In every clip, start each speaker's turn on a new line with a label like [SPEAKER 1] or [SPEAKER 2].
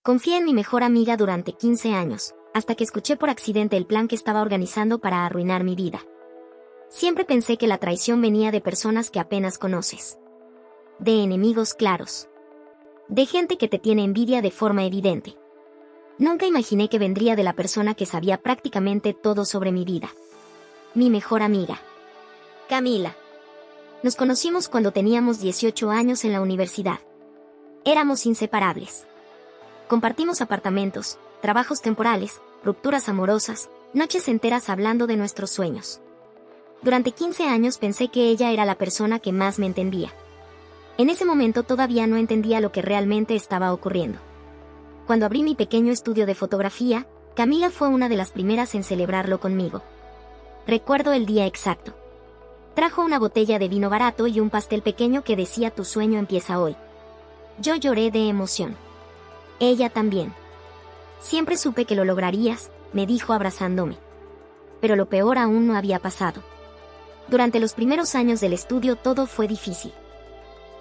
[SPEAKER 1] Confié en mi mejor amiga durante 15 años, hasta que escuché por accidente el plan que estaba organizando para arruinar mi vida. Siempre pensé que la traición venía de personas que apenas conoces. De enemigos claros. De gente que te tiene envidia de forma evidente. Nunca imaginé que vendría de la persona que sabía prácticamente todo sobre mi vida. Mi mejor amiga. Camila. Nos conocimos cuando teníamos 18 años en la universidad. Éramos inseparables. Compartimos apartamentos, trabajos temporales, rupturas amorosas, noches enteras hablando de nuestros sueños. Durante 15 años pensé que ella era la persona que más me entendía. En ese momento todavía no entendía lo que realmente estaba ocurriendo. Cuando abrí mi pequeño estudio de fotografía, Camila fue una de las primeras en celebrarlo conmigo. Recuerdo el día exacto. Trajo una botella de vino barato y un pastel pequeño que decía "Tu sueño empieza hoy". Yo lloré de emoción. Ella también. Siempre supe que lo lograrías, me dijo abrazándome. Pero lo peor aún no había pasado. Durante los primeros años del estudio todo fue difícil.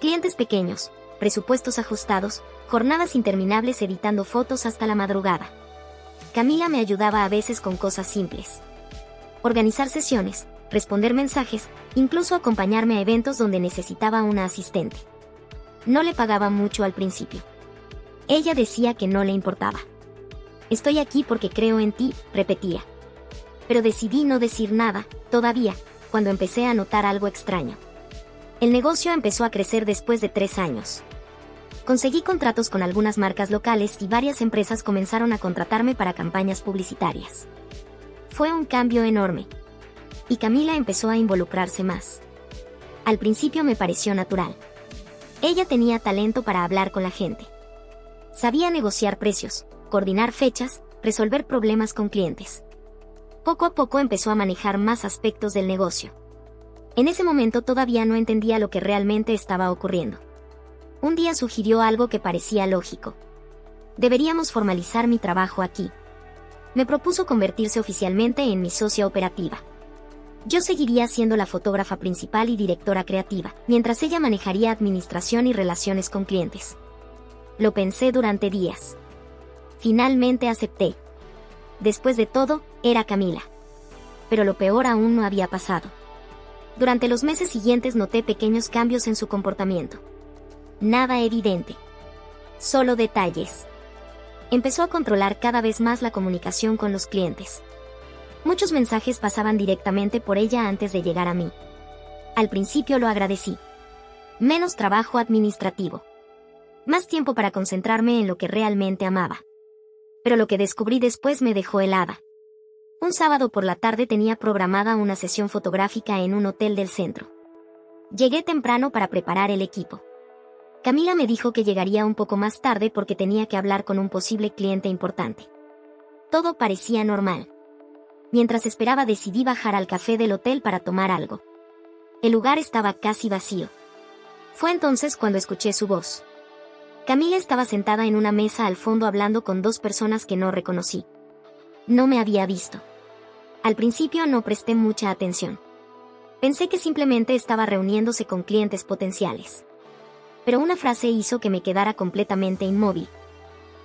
[SPEAKER 1] Clientes pequeños, presupuestos ajustados, jornadas interminables editando fotos hasta la madrugada. Camila me ayudaba a veces con cosas simples. Organizar sesiones, responder mensajes, incluso acompañarme a eventos donde necesitaba una asistente. No le pagaba mucho al principio. Ella decía que no le importaba. Estoy aquí porque creo en ti, repetía. Pero decidí no decir nada, todavía, cuando empecé a notar algo extraño. El negocio empezó a crecer después de 3 años. Conseguí contratos con algunas marcas locales y varias empresas comenzaron a contratarme para campañas publicitarias. Fue un cambio enorme. Y Camila empezó a involucrarse más. Al principio me pareció natural. Ella tenía talento para hablar con la gente. Sabía negociar precios, coordinar fechas, resolver problemas con clientes. Poco a poco empezó a manejar más aspectos del negocio. En ese momento todavía no entendía lo que realmente estaba ocurriendo. Un día sugirió algo que parecía lógico. Deberíamos formalizar mi trabajo aquí. Me propuso convertirse oficialmente en mi socia operativa. Yo seguiría siendo la fotógrafa principal y directora creativa, mientras ella manejaría administración y relaciones con clientes. Lo pensé durante días. Finalmente acepté. Después de todo, era Camila. Pero lo peor aún no había pasado. Durante los meses siguientes noté pequeños cambios en su comportamiento. Nada evidente. Solo detalles. Empezó a controlar cada vez más la comunicación con los clientes. Muchos mensajes pasaban directamente por ella antes de llegar a mí. Al principio lo agradecí. Menos trabajo administrativo. Más tiempo para concentrarme en lo que realmente amaba. Pero lo que descubrí después me dejó helada. Un sábado por la tarde tenía programada una sesión fotográfica en un hotel del centro. Llegué temprano para preparar el equipo. Camila me dijo que llegaría un poco más tarde porque tenía que hablar con un posible cliente importante. Todo parecía normal. Mientras esperaba decidí bajar al café del hotel para tomar algo. El lugar estaba casi vacío. Fue entonces cuando escuché su voz. Camila estaba sentada en una mesa al fondo hablando con 2 personas que no reconocí. No me había visto. Al principio no presté mucha atención. Pensé que simplemente estaba reuniéndose con clientes potenciales. Pero una frase hizo que me quedara completamente inmóvil.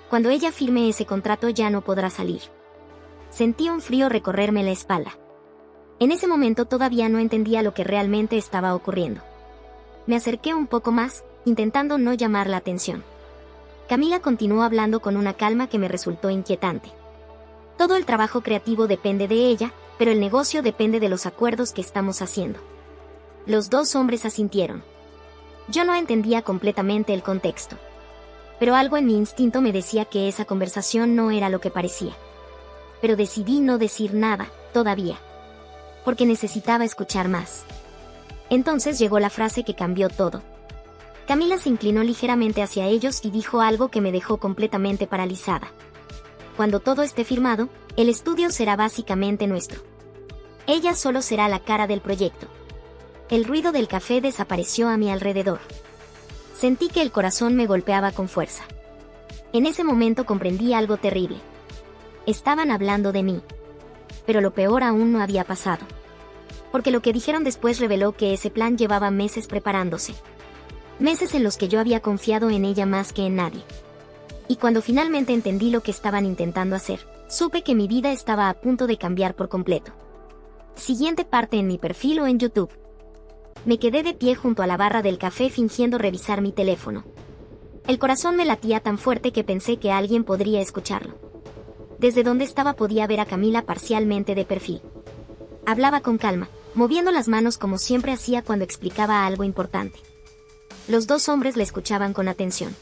[SPEAKER 1] Cuando ella firme ese contrato ya no podrá salir. Sentí un frío recorrerme la espalda. En ese momento todavía no entendía lo que realmente estaba ocurriendo. Me acerqué un poco más, intentando no llamar la atención. Camila continuó hablando con una calma que me resultó inquietante. Todo el trabajo creativo depende de ella, pero el negocio depende de los acuerdos que estamos haciendo. Los 2 hombres asintieron. Yo no entendía completamente el contexto. Pero algo en mi instinto me decía que esa conversación no era lo que parecía. Pero decidí no decir nada, todavía. Porque necesitaba escuchar más. Entonces llegó la frase que cambió todo. Camila se inclinó ligeramente hacia ellos y dijo algo que me dejó completamente paralizada. Cuando todo esté firmado, el estudio será básicamente nuestro. Ella solo será la cara del proyecto. El ruido del café desapareció a mi alrededor. Sentí que el corazón me golpeaba con fuerza. En ese momento comprendí algo terrible. Estaban hablando de mí. Pero lo peor aún no había pasado. Porque lo que dijeron después reveló que ese plan llevaba meses preparándose. Meses en los que yo había confiado en ella más que en nadie. Y cuando finalmente entendí lo que estaban intentando hacer, supe que mi vida estaba a punto de cambiar por completo. Siguiente parte en mi perfil o en YouTube. Me quedé de pie junto a la barra del café fingiendo revisar mi teléfono. El corazón me latía tan fuerte que pensé que alguien podría escucharlo. Desde donde estaba podía ver a Camila parcialmente de perfil. Hablaba con calma, moviendo las manos como siempre hacía cuando explicaba algo importante. Los dos hombres la escuchaban con atención.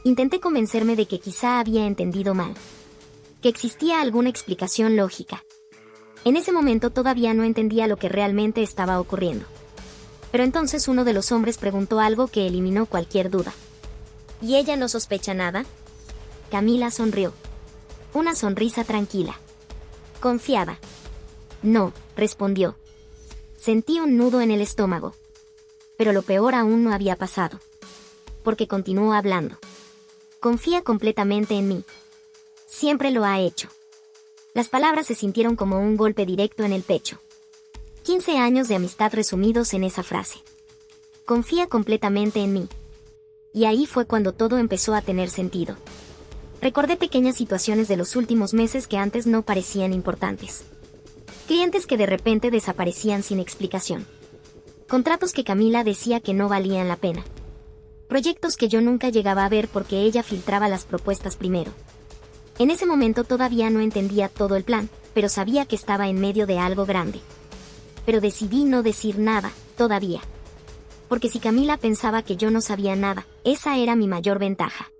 [SPEAKER 1] Intenté convencerme de que quizá había entendido mal. Que existía alguna explicación lógica. En ese momento todavía no entendía lo que realmente estaba ocurriendo. Pero entonces uno de los hombres preguntó algo que eliminó cualquier duda. ¿Y ella no sospecha nada? Camila sonrió. Una sonrisa tranquila. Confiada. No, respondió. Sentí un nudo en el estómago. Pero lo peor aún no había pasado. Porque continuó hablando. Confía completamente en mí. Siempre lo ha hecho. Las palabras se sintieron como un golpe directo en el pecho. 15 años de amistad resumidos en esa frase. Confía completamente en mí. Y ahí fue cuando todo empezó a tener sentido. Recordé pequeñas situaciones de los últimos meses que antes no parecían importantes. Clientes que de repente desaparecían sin explicación. Contratos que Camila decía que no valían la pena. Proyectos que yo nunca llegaba a ver porque ella filtraba las propuestas primero. En ese momento todavía no entendía todo el plan, pero sabía que estaba en medio de algo grande. Pero decidí no decir nada, todavía. Porque si Camila pensaba que yo no sabía nada, esa era mi mayor ventaja.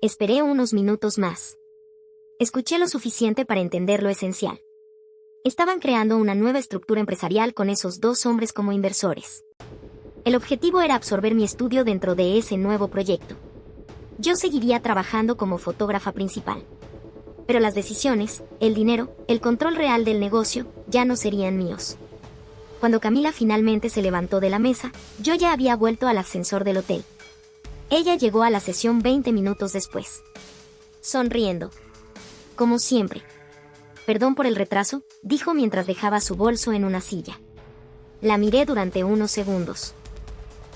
[SPEAKER 1] Esperé unos minutos más. Escuché lo suficiente para entender lo esencial. Estaban creando una nueva estructura empresarial con esos dos hombres como inversores. El objetivo era absorber mi estudio dentro de ese nuevo proyecto. Yo seguiría trabajando como fotógrafa principal. Pero las decisiones, el dinero, el control real del negocio, ya no serían míos. Cuando Camila finalmente se levantó de la mesa, yo ya había vuelto al ascensor del hotel. Ella llegó a la sesión 20 minutos después. Sonriendo. Como siempre. Perdón por el retraso, dijo mientras dejaba su bolso en una silla. La miré durante unos segundos.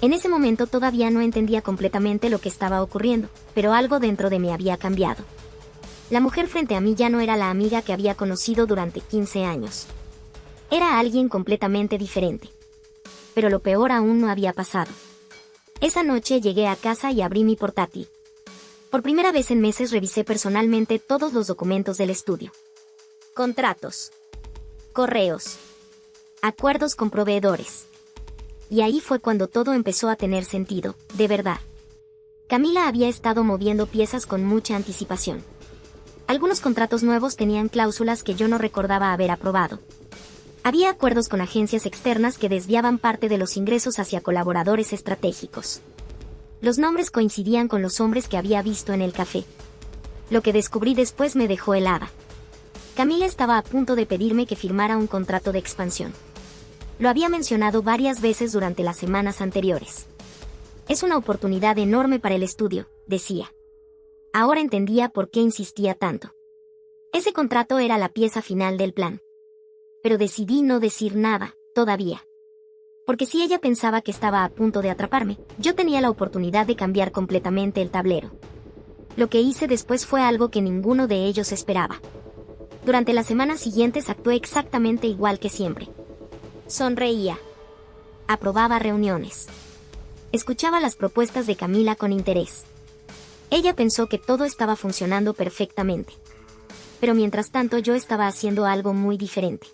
[SPEAKER 1] En ese momento todavía no entendía completamente lo que estaba ocurriendo, pero algo dentro de mí había cambiado. La mujer frente a mí ya no era la amiga que había conocido durante 15 años. Era alguien completamente diferente. Pero lo peor aún no había pasado. Esa noche llegué a casa y abrí mi portátil. Por primera vez en meses revisé personalmente todos los documentos del estudio. Contratos. Correos. Acuerdos con proveedores. Y ahí fue cuando todo empezó a tener sentido, de verdad. Camila había estado moviendo piezas con mucha anticipación. Algunos contratos nuevos tenían cláusulas que yo no recordaba haber aprobado. Había acuerdos con agencias externas que desviaban parte de los ingresos hacia colaboradores estratégicos. Los nombres coincidían con los hombres que había visto en el café. Lo que descubrí después me dejó helada. Camila estaba a punto de pedirme que firmara un contrato de expansión. Lo había mencionado varias veces durante las semanas anteriores. Es una oportunidad enorme para el estudio, decía. Ahora entendía por qué insistía tanto. Ese contrato era la pieza final del plan. Pero decidí no decir nada, todavía. Porque si ella pensaba que estaba a punto de atraparme, yo tenía la oportunidad de cambiar completamente el tablero. Lo que hice después fue algo que ninguno de ellos esperaba. Durante las semanas siguientes actué exactamente igual que siempre. Sonreía. Aprobaba reuniones. Escuchaba las propuestas de Camila con interés. Ella pensó que todo estaba funcionando perfectamente. Pero mientras tanto yo estaba haciendo algo muy diferente.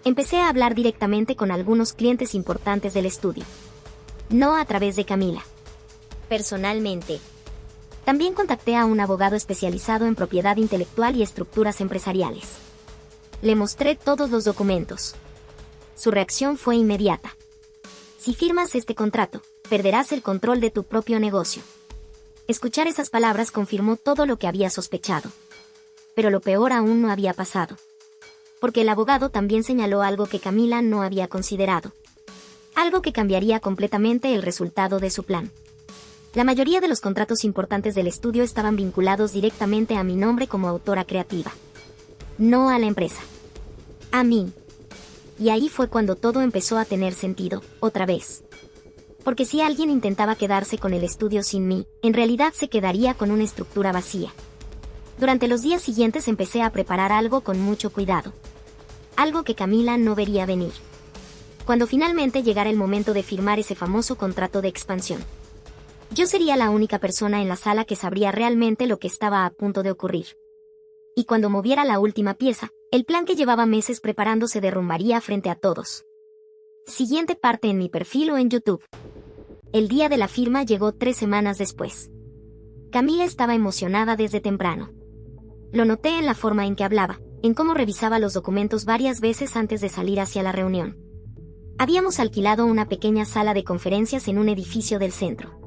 [SPEAKER 1] Empecé a hablar directamente con algunos clientes importantes del estudio. No a través de Camila. Personalmente. También contacté a un abogado especializado en propiedad intelectual y estructuras empresariales. Le mostré todos los documentos. Su reacción fue inmediata. Si firmas este contrato, perderás el control de tu propio negocio. Escuchar esas palabras confirmó todo lo que había sospechado. Pero lo peor aún no había pasado. Porque el abogado también señaló algo que Camila no había considerado. Algo que cambiaría completamente el resultado de su plan. La mayoría de los contratos importantes del estudio estaban vinculados directamente a mi nombre como autora creativa. No a la empresa. A mí. Y ahí fue cuando todo empezó a tener sentido, otra vez. Porque si alguien intentaba quedarse con el estudio sin mí, en realidad se quedaría con una estructura vacía. Durante los días siguientes empecé a preparar algo con mucho cuidado. Algo que Camila no vería venir. Cuando finalmente llegara el momento de firmar ese famoso contrato de expansión, yo sería la única persona en la sala que sabría realmente lo que estaba a punto de ocurrir. Y cuando moviera la última pieza, el plan que llevaba meses preparando se derrumbaría frente a todos. Siguiente parte en mi perfil o en YouTube. El día de la firma llegó 3 semanas después. Camila estaba emocionada desde temprano. Lo noté en la forma en que hablaba, en cómo revisaba los documentos varias veces antes de salir hacia la reunión. Habíamos alquilado una pequeña sala de conferencias en un edificio del centro.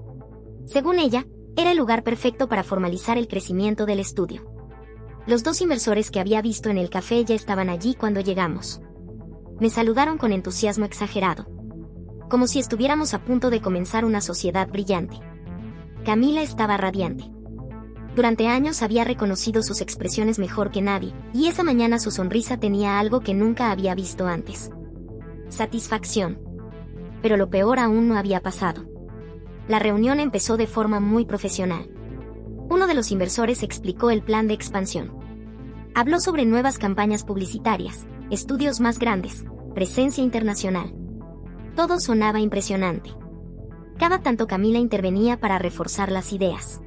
[SPEAKER 1] Según ella, era el lugar perfecto para formalizar el crecimiento del estudio. Los 2 inversores que había visto en el café ya estaban allí cuando llegamos. Me saludaron con entusiasmo exagerado, como si estuviéramos a punto de comenzar una sociedad brillante. Camila estaba radiante. Durante años había reconocido sus expresiones mejor que nadie, y esa mañana su sonrisa tenía algo que nunca había visto antes. Satisfacción. Pero lo peor aún no había pasado. La reunión empezó de forma muy profesional. Uno de los inversores explicó el plan de expansión. Habló sobre nuevas campañas publicitarias, estudios más grandes, presencia internacional. Todo sonaba impresionante. Cada tanto Camila intervenía para reforzar las ideas.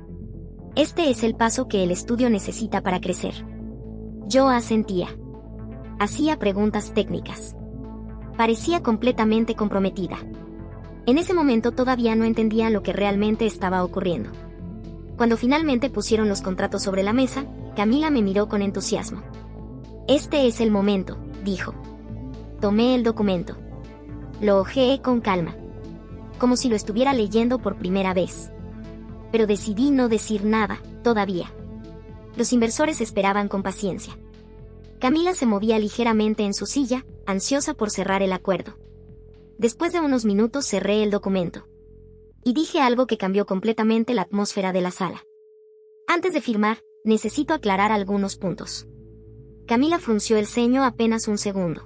[SPEAKER 1] Este es el paso que el estudio necesita para crecer. Yo asentía. Hacía preguntas técnicas. Parecía completamente comprometida. En ese momento todavía no entendía lo que realmente estaba ocurriendo. Cuando finalmente pusieron los contratos sobre la mesa, Camila me miró con entusiasmo. Este es el momento, dijo. Tomé el documento. Lo hojeé con calma, como si lo estuviera leyendo por primera vez. Pero decidí no decir nada, todavía. Los inversores esperaban con paciencia. Camila se movía ligeramente en su silla, ansiosa por cerrar el acuerdo. Después de unos minutos cerré el documento. Y dije algo que cambió completamente la atmósfera de la sala. Antes de firmar, necesito aclarar algunos puntos. Camila frunció el ceño apenas un segundo.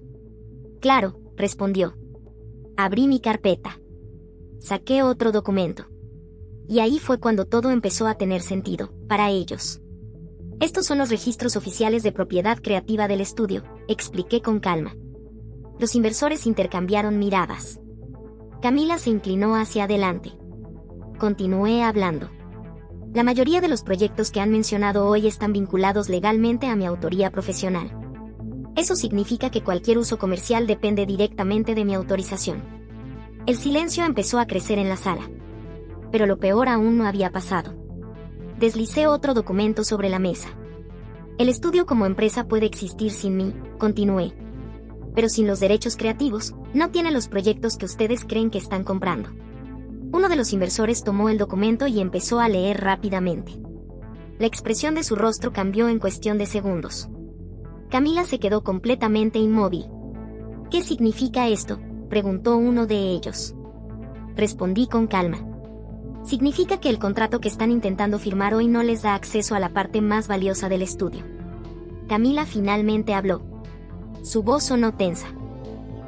[SPEAKER 1] Claro, respondió. Abrí mi carpeta. Saqué otro documento. Y ahí fue cuando todo empezó a tener sentido, para ellos. Estos son los registros oficiales de propiedad creativa del estudio, expliqué con calma. Los inversores intercambiaron miradas. Camila se inclinó hacia adelante. Continué hablando. La mayoría de los proyectos que han mencionado hoy están vinculados legalmente a mi autoría profesional. Eso significa que cualquier uso comercial depende directamente de mi autorización. El silencio empezó a crecer en la sala. Pero lo peor aún no había pasado. Deslicé otro documento sobre la mesa. El estudio como empresa puede existir sin mí, continué. Pero sin los derechos creativos, no tiene los proyectos que ustedes creen que están comprando. Uno de los inversores tomó el documento y empezó a leer rápidamente. La expresión de su rostro cambió en cuestión de segundos. Camila se quedó completamente inmóvil. ¿Qué significa esto?, preguntó uno de ellos. Respondí con calma. Significa que el contrato que están intentando firmar hoy no les da acceso a la parte más valiosa del estudio. Camila finalmente habló. Su voz sonó tensa.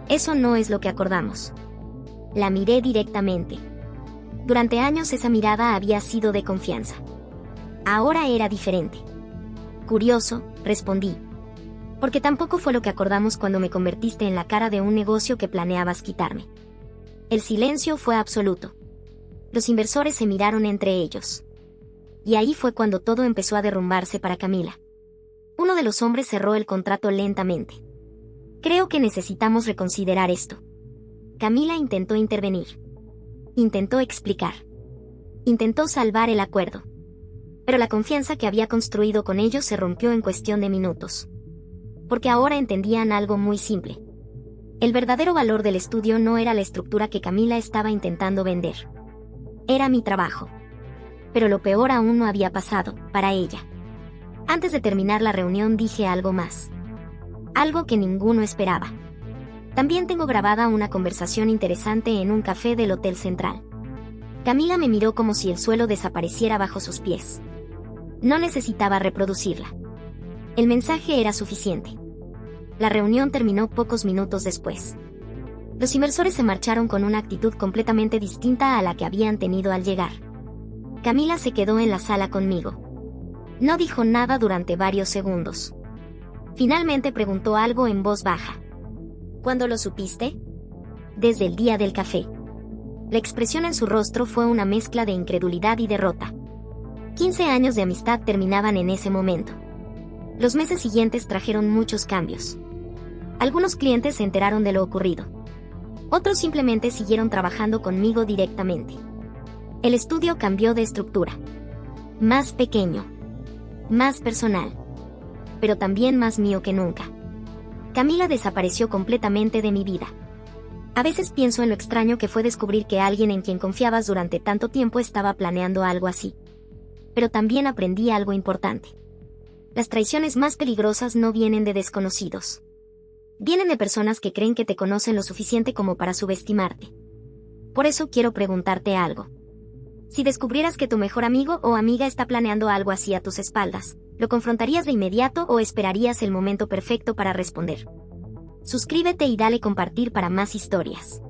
[SPEAKER 1] Eso no es lo que acordamos. La miré directamente. Durante años esa mirada había sido de confianza. Ahora era diferente. Curioso, respondí. Porque tampoco fue lo que acordamos cuando me convertiste en la cara de un negocio que planeabas quitarme. El silencio fue absoluto. Los inversores se miraron entre ellos. Y ahí fue cuando todo empezó a derrumbarse para Camila. Uno de los hombres cerró el contrato lentamente. Creo que necesitamos reconsiderar esto. Camila intentó intervenir. Intentó explicar. Intentó salvar el acuerdo. Pero la confianza que había construido con ellos se rompió en cuestión de minutos. Porque ahora entendían algo muy simple. El verdadero valor del estudio no era la estructura que Camila estaba intentando vender. Era mi trabajo. Pero lo peor aún no había pasado, para ella. Antes de terminar la reunión dije algo más. Algo que ninguno esperaba. También tengo grabada una conversación interesante en un café del Hotel Central. Camila me miró como si el suelo desapareciera bajo sus pies. No necesitaba reproducirla. El mensaje era suficiente. La reunión terminó pocos minutos después. Los inversores se marcharon con una actitud completamente distinta a la que habían tenido al llegar. Camila se quedó en la sala conmigo. No dijo nada durante varios segundos. Finalmente preguntó algo en voz baja. ¿Cuándo lo supiste? Desde el día del café. La expresión en su rostro fue una mezcla de incredulidad y derrota. 15 años de amistad terminaban en ese momento. Los meses siguientes trajeron muchos cambios. Algunos clientes se enteraron de lo ocurrido. Otros simplemente siguieron trabajando conmigo directamente. El estudio cambió de estructura. Más pequeño. Más personal. Pero también más mío que nunca. Camila desapareció completamente de mi vida. A veces pienso en lo extraño que fue descubrir que alguien en quien confiabas durante tanto tiempo estaba planeando algo así. Pero también aprendí algo importante. Las traiciones más peligrosas no vienen de desconocidos. Vienen de personas que creen que te conocen lo suficiente como para subestimarte. Por eso quiero preguntarte algo. Si descubrieras que tu mejor amigo o amiga está planeando algo así a tus espaldas, ¿lo confrontarías de inmediato o esperarías el momento perfecto para responder? Suscríbete y dale compartir para más historias.